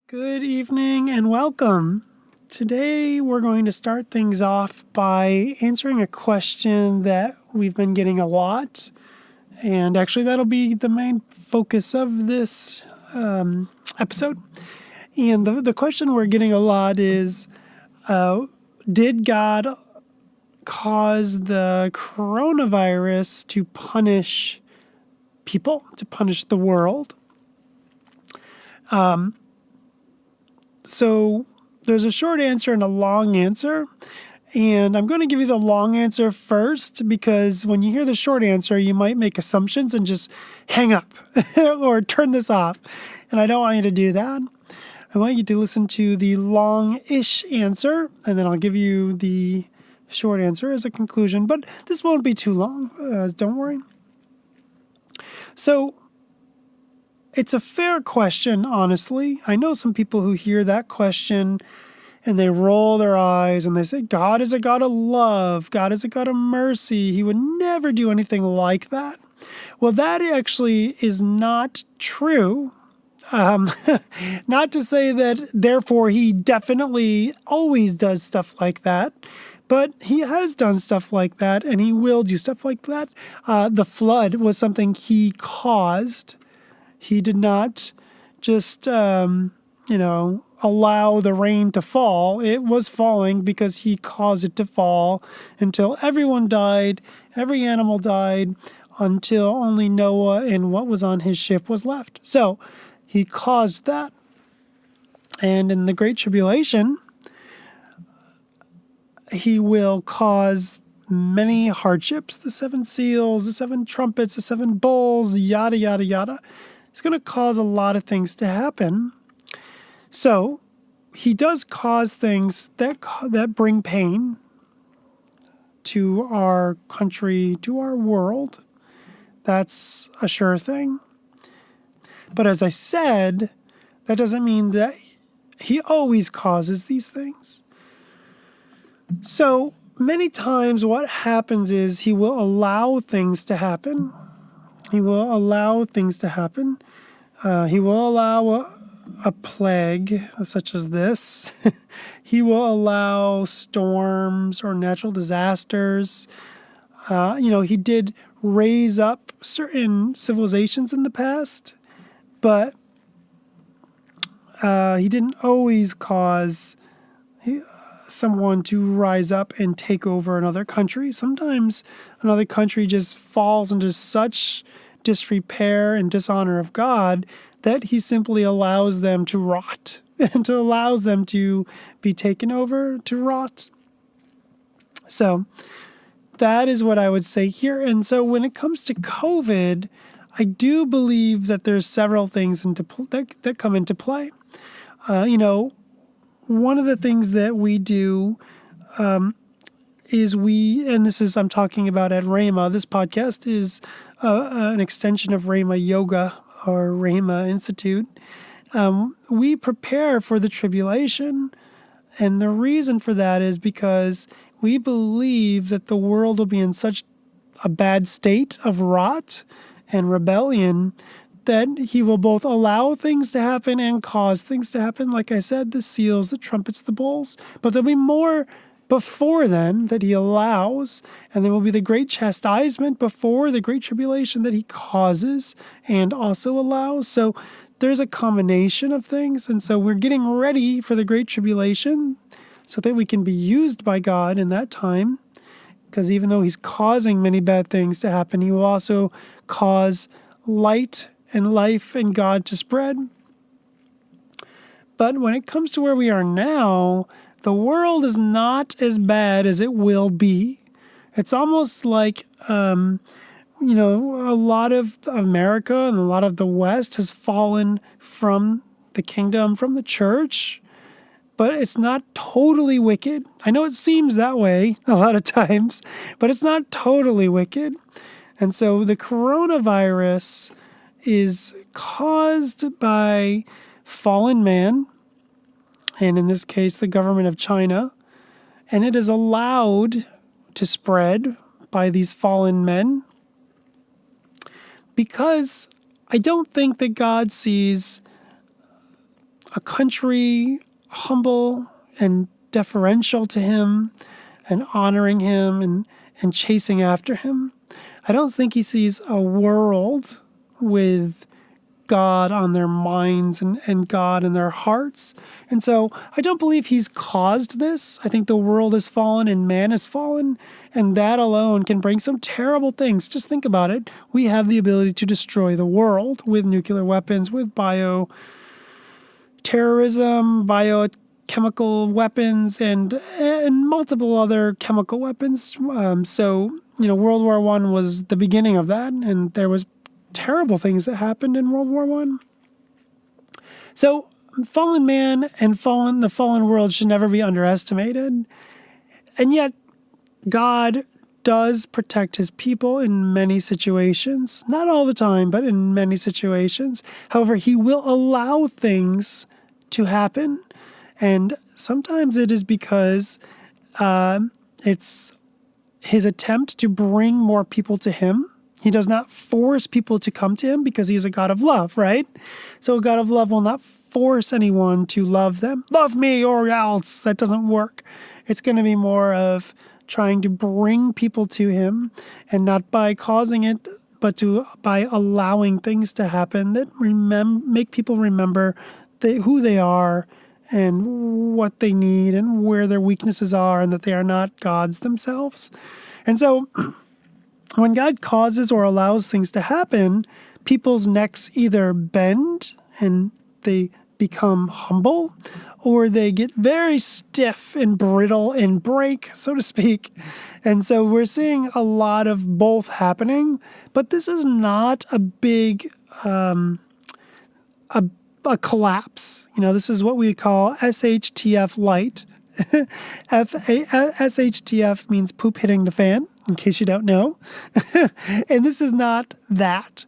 Good evening and welcome. Today we're going to start things off by answering a question that we've been getting a lot. And actually that'll be the main focus of this episode. And the question we're getting a lot is, did God cause the coronavirus to punish people, to punish the world? So there's a short answer and a long answer. And I'm going to give you the long answer first, because when you hear the short answer, you might make assumptions and just hang up or turn this off. And I don't want you to do that. I want you to listen to the long-ish answer, and then I'll give you the short answer as a conclusion. But this won't be too long. Don't worry. So it's a fair question, honestly. I know some people who hear that question and they roll their eyes and they say, God is a God of love. God is a God of mercy. He would never do anything like that. Well, that actually is not true. Not to say that, therefore, he definitely always does stuff like that. But he has done stuff like that, and he will do stuff like that. The flood was something he caused. He did not just, allow the rain to fall. It was falling because he caused it to fall until everyone died, every animal died, until only Noah and what was on his ship was left. So he caused that. And in the Great Tribulation, he will cause many hardships, the 7 seals, the 7 trumpets, the 7 bowls, yada, yada, yada. It's going to cause a lot of things to happen. So he does cause things that bring pain to our country, to our world. That's a sure thing. But as I said, that doesn't mean that he always causes these things. So many times what happens is he will allow things to happen. He will allow things to happen. He will allow a plague such as this. He will allow storms or natural disasters. He did raise up certain civilizations in the past, but he didn't always cause someone to rise up and take over another country. Sometimes another country just falls into such disrepair and dishonor of God that he simply allows them to rot and allows them to be taken over to rot. So that is what I would say here. And so when it comes to COVID, I do believe that there's several things that come into play. One of the things that we do is I'm talking about at Rhema. This podcast is an extension of Rhema Yoga or Rhema Institute. We prepare for the tribulation. And the reason for that is because we believe that the world will be in such a bad state of rot and rebellion that he will both allow things to happen and cause things to happen. Like I said, the seals, the trumpets, the bowls. But there'll be more before then that he allows, and there will be the Great Chastisement before the Great Tribulation that he causes and also allows. So there's a combination of things. And so we're getting ready for the Great Tribulation so that we can be used by God in that time. Because even though he's causing many bad things to happen, he will also cause light and life and God to spread. But when it comes to where we are now, the world is not as bad as it will be. It's almost like, a lot of America and a lot of the West has fallen from the kingdom, from the church, but it's not totally wicked. I know it seems that way a lot of times, but it's not totally wicked. And so the coronavirus is caused by fallen man, and in this case, the government of China, and it is allowed to spread by these fallen men because I don't think that God sees a country humble and deferential to him and honoring him and chasing after him. I don't think he sees a world with God on their minds and God in their hearts. And so I don't believe he's caused this. I think the world has fallen and man has fallen, and that alone can bring some terrible things. Just think about it. We have the ability to destroy the world with nuclear weapons, with bioterrorism, biochemical weapons, and multiple other chemical weapons. World War I was the beginning of that, and there was terrible things that happened in World War I. So fallen man and the fallen world should never be underestimated. And yet God does protect his people in many situations. Not all the time, but in many situations. However, he will allow things to happen. And sometimes it is because it's his attempt to bring more people to him. He does not force people to come to him because he is a God of love, right? So a God of love will not force anyone to love them. Love me or else. That doesn't work. It's going to be more of trying to bring people to him, and not by causing it, but by allowing things to happen that make people remember who they are and what they need and where their weaknesses are, and that they are not gods themselves. And so when God causes or allows things to happen, people's necks either bend and they become humble, or they get very stiff and brittle and break, so to speak. And so we're seeing a lot of both happening, but this is not a big a collapse. This is what we call SHTF light. SHTF means poop hitting the fan, in case you don't know. And this is not that.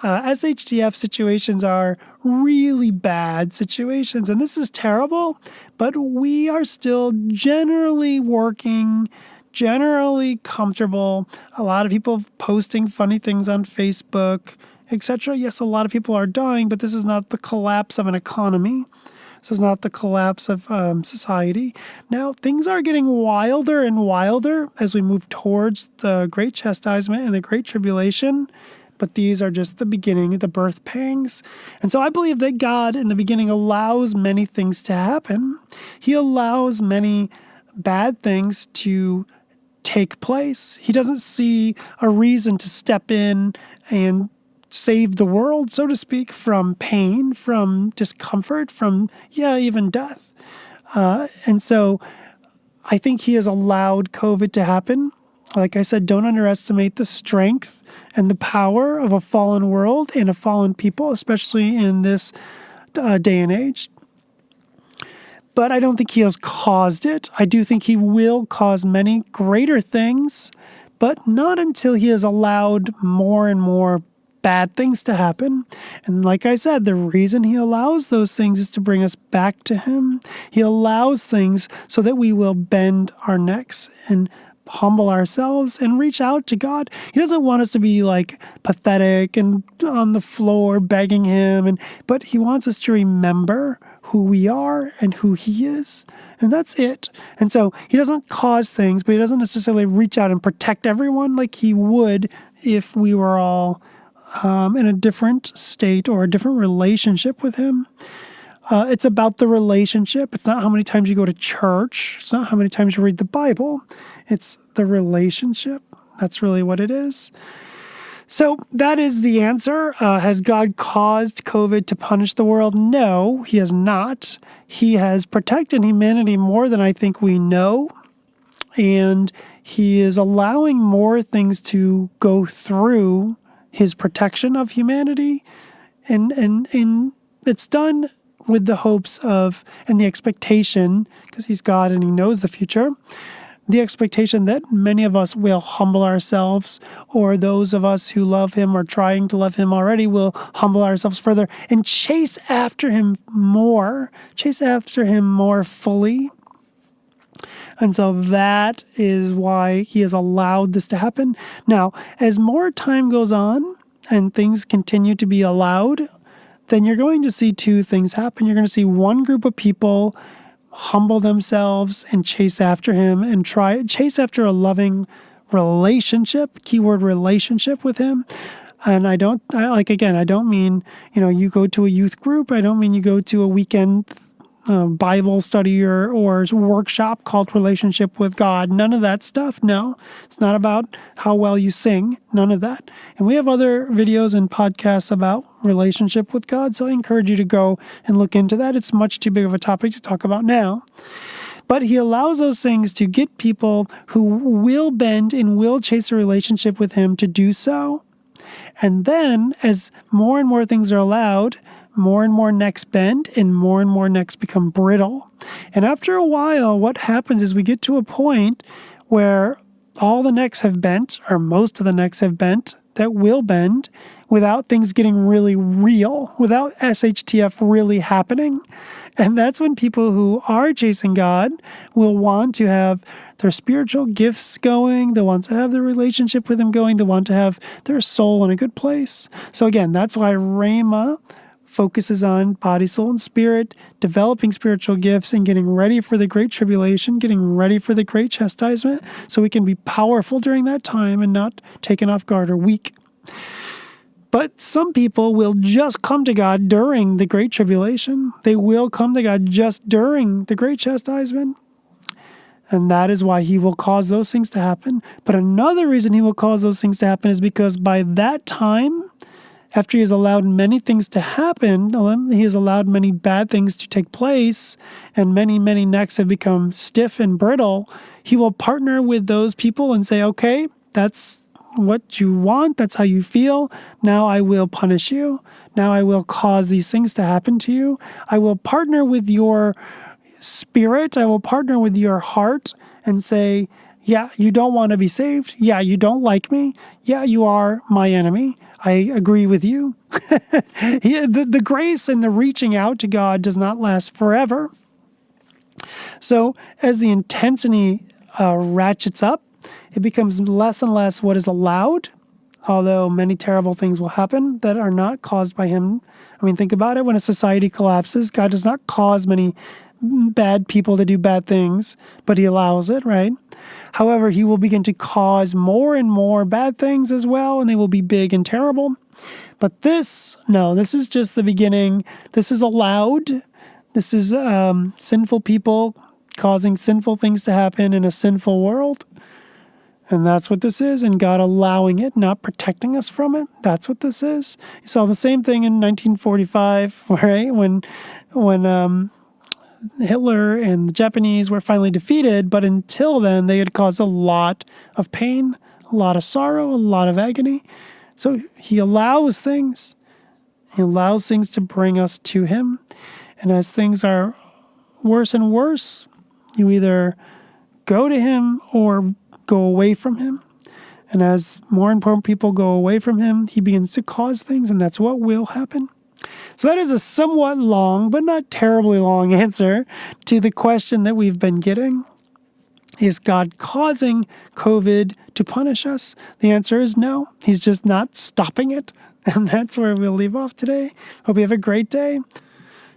SHTF situations are really bad situations, and this is terrible, but we are still generally working, generally comfortable. A lot of people posting funny things on Facebook, etc. Yes, a lot of people are dying, but this is not the collapse of an economy. This is not the collapse of society. Now, things are getting wilder and wilder as we move towards the Great Chastisement and the Great Tribulation, but these are just the beginning, the birth pangs. And so I believe that God in the beginning allows many things to happen. He allows many bad things to take place. He doesn't see a reason to step in and save the world, so to speak, from pain, from discomfort, from, even death. And so I think he has allowed COVID to happen. Like I said, don't underestimate the strength and the power of a fallen world and a fallen people, especially in this day and age. But I don't think he has caused it. I do think he will cause many greater things, but not until he has allowed more and more bad things to happen. And like I said, the reason he allows those things is to bring us back to him. He allows things so that we will bend our necks and humble ourselves and reach out to God. He doesn't want us to be like pathetic and on the floor begging him, but he wants us to remember who we are and who he is. And that's it. And so he doesn't cause things, but he doesn't necessarily reach out and protect everyone like he would if we were all in a different state or a different relationship with him. It's about the relationship. It's not how many times you go to church. It's not how many times you read the Bible. It's the relationship. That's really what it is. So that is the answer. Has God caused COVID to punish the world? No, he has not. He has protected humanity more than I think we know. And he is allowing more things to go through his protection of humanity. And it's done with the hopes of and the expectation, because he's God and he knows the future, the expectation that many of us will humble ourselves, or those of us who love him or trying to love him already will humble ourselves further and chase after him more fully. And so that is why he has allowed this to happen. Now, as more time goes on and things continue to be allowed, then you're going to see two things happen. You're going to see one group of people humble themselves and chase after him and chase after a loving relationship, keyword relationship with him. And I don't mean, you go to a youth group. I don't mean you go to a weekend Bible study or workshop called Relationship with God. None of that stuff. No, it's not about how well you sing. None of that. And we have other videos and podcasts about relationship with God. So I encourage you to go and look into that. It's much too big of a topic to talk about now. But he allows those things to get people who will bend and will chase a relationship with him to do so. And then as more and more things are allowed, more and more necks bend and more necks become brittle. And after a while, what happens is we get to a point where all the necks have bent, or most of the necks have bent, that will bend without things getting really real, without SHTF really happening. And that's when people who are chasing God will want to have their spiritual gifts going. They want to have their relationship with him going. They want to have their soul in a good place. So again, that's why Rhema focuses on body, soul, and spirit, developing spiritual gifts, and getting ready for the Great Tribulation, getting ready for the Great Chastisement, so we can be powerful during that time and not taken off guard or weak. But some people will just come to God during the Great Tribulation. They will come to God just during the Great Chastisement. And that is why he will cause those things to happen. But another reason he will cause those things to happen is because by that time, after he has allowed many things to happen, he has allowed many bad things to take place, and many necks have become stiff and brittle, he will partner with those people and say, okay, that's what you want, that's how you feel, now I will punish you, now I will cause these things to happen to you, I will partner with your spirit, I will partner with your heart and say, yeah, you don't want to be saved, yeah, you don't like me, yeah, you are my enemy, I agree with you. The grace and the reaching out to God does not last forever. So as the intensity ratchets up, it becomes less and less what is allowed, although many terrible things will happen that are not caused by him. I mean, think about it. When a society collapses, God does not cause many bad people to do bad things, but he allows it, right? However, he will begin to cause more and more bad things as well, and they will be big and terrible. But this is just the beginning. This is allowed. This is sinful people causing sinful things to happen in a sinful world. And that's what this is. And God allowing it, not protecting us from it. That's what this is. You saw the same thing in 1945, right? When Hitler and the Japanese were finally defeated, but until then, they had caused a lot of pain, a lot of sorrow, a lot of agony. So he allows things. He allows things to bring us to him. And as things are worse and worse, you either go to him or go away from him. And as more important people go away from him, he begins to cause things, and that's what will happen. So that is a somewhat long, but not terribly long answer to the question that we've been getting. Is God causing COVID to punish us? The answer is no. He's just not stopping it. And that's where we'll leave off today. Hope you have a great day.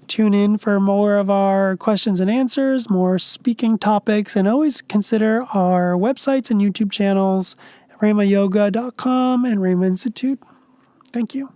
Tune in for more of our questions and answers, more speaking topics, and always consider our websites and YouTube channels, rhemayoga.com and Rhema Institute. Thank you.